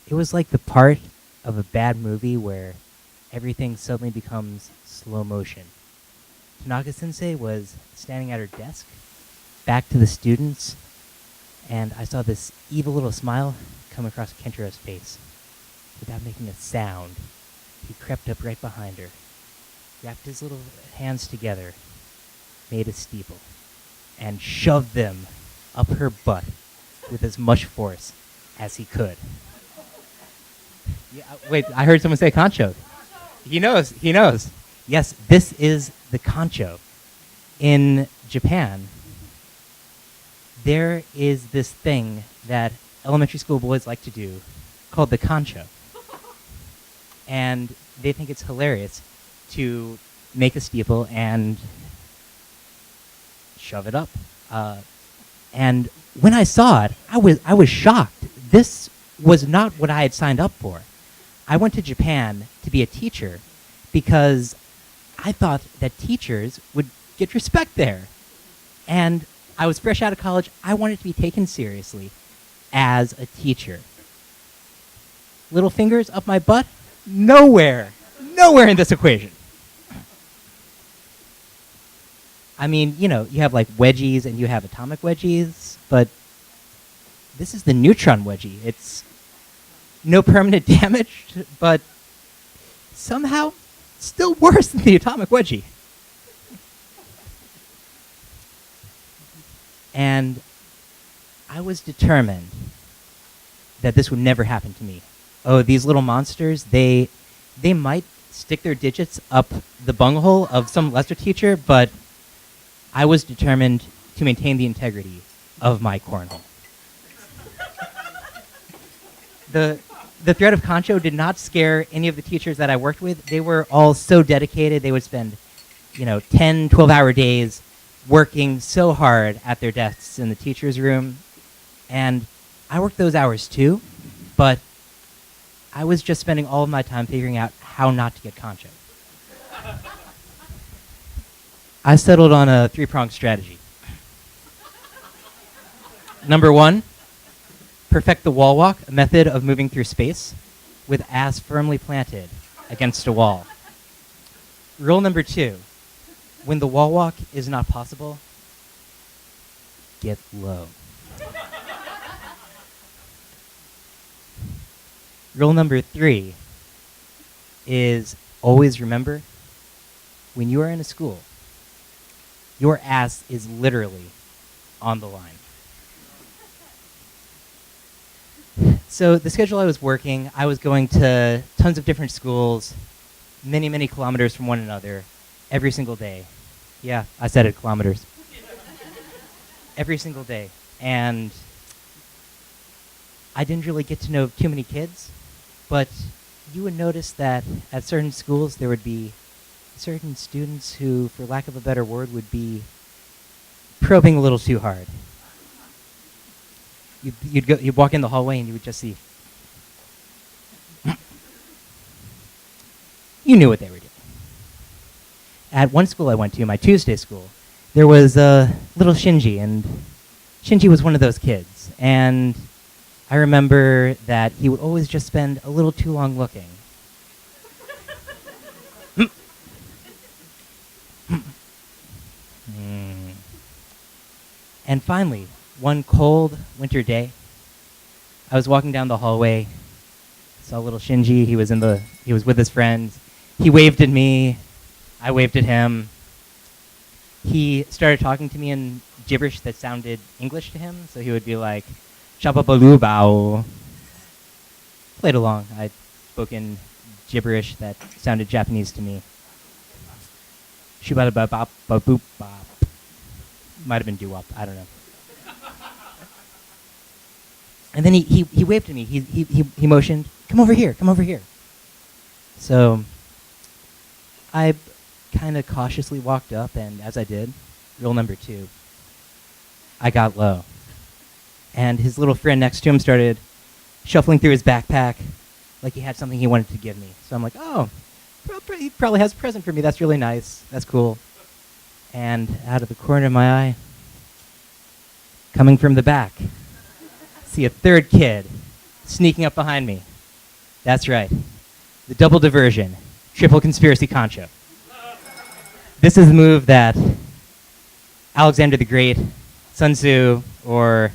It was like the part of a bad movie where everything suddenly becomes slow motion. Tanaka-sensei was standing at her desk, back to the students, and I saw this evil little smile come across Kenjiro's face. Without making a sound, he crept up right behind her, wrapped his little hands together, made a steeple, and shoved them up her butt with as much force as he could. Yeah, wait, I heard someone say concho. He knows, he knows. Yes, this is the concho. In Japan, there is this thing that elementary school boys like to do called the concho. And they think it's hilarious to make a steeple and shove it up. And when I saw it, I was shocked. This was not what I had signed up for. I went to Japan to be a teacher because I thought that teachers would get respect there. And I was fresh out of college. I wanted to be taken seriously as a teacher. Little fingers up my butt? Nowhere. Nowhere in this equation. I mean, you know, you have like wedgies and you have atomic wedgies, but this is the neutron wedgie. It's no permanent damage, but somehow still worse than the atomic wedgie. And I was determined that this would never happen to me. Oh, these little monsters, they might stick their digits up the bunghole of some lesser teacher, but I was determined to maintain the integrity of my cornhole. The threat of concho did not scare any of the teachers that I worked with. They were all so dedicated. They would spend, 10, 12-hour days working so hard at their desks in the teacher's room. And I worked those hours too, but I was just spending all of my time figuring out how not to get concho. I settled on a 3-pronged strategy. Number 1, perfect the wall walk, a method of moving through space with ass firmly planted against a wall. Rule number 2, when the wall walk is not possible, get low. Rule number 3 is always remember, when you are in a school, your ass is literally on the line. So the schedule I was working, I was going to tons of different schools, many, many kilometers from one another, every single day. Yeah, I said it, kilometers. Every single day. And I didn't really get to know too many kids, but you would notice that at certain schools there would be certain students who, for lack of a better word, would be probing a little too hard. You'd walk in the hallway and you would just see. You knew what they were doing. At one school I went to, my Tuesday school, there was a little Shinji, and Shinji was one of those kids. And I remember that he would always just spend a little too long looking. And finally, one cold winter day, I was walking down the hallway, saw little Shinji. He was with his friends. He waved at me. I waved at him. He started talking to me in gibberish that sounded English to him, so he would be like, "Shababaloo-bao." Played along. I'd spoken gibberish that sounded Japanese to me. Shubada-ba-ba-ba-boop-bop. Might have been doo-wop, I don't know. And then he waved to me. He motioned, come over here. So I kind of cautiously walked up, and as I did, rule number 2, I got low. And his little friend next to him started shuffling through his backpack like he had something he wanted to give me. So I'm like, oh, he probably has a present for me. That's really nice. That's cool. And out of the corner of my eye, coming from the back, see a third kid sneaking up behind me. That's right. The double diversion, triple conspiracy concho. This is the move that Alexander the Great, Sun Tzu, or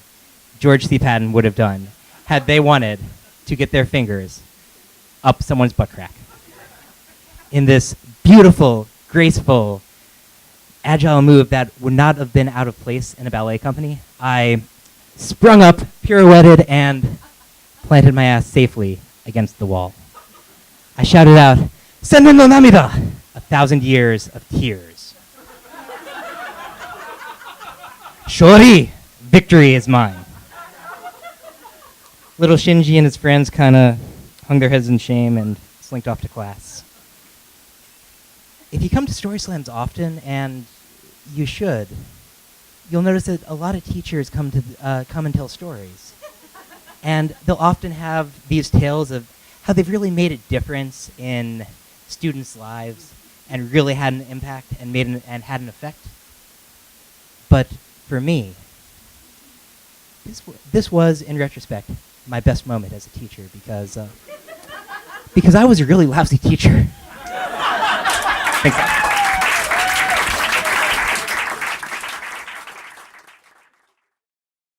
George C. Patton would have done had they wanted to get their fingers up someone's butt crack. In this beautiful, graceful, agile move that would not have been out of place in a ballet company, I sprung up, pirouetted, and planted my ass safely against the wall. I shouted out, "Sennen no namida!" 1,000 years of tears. Shori! Victory is mine. Little Shinji and his friends kind of hung their heads in shame and slinked off to class. If you come to StorySlams often, and you should, you'll notice that a lot of teachers come and tell stories. And they'll often have these tales of how they've really made a difference in students' lives and really had an impact and had an effect. But for me, this was, in retrospect, my best moment as a teacher because I was a really lousy teacher. Thanks.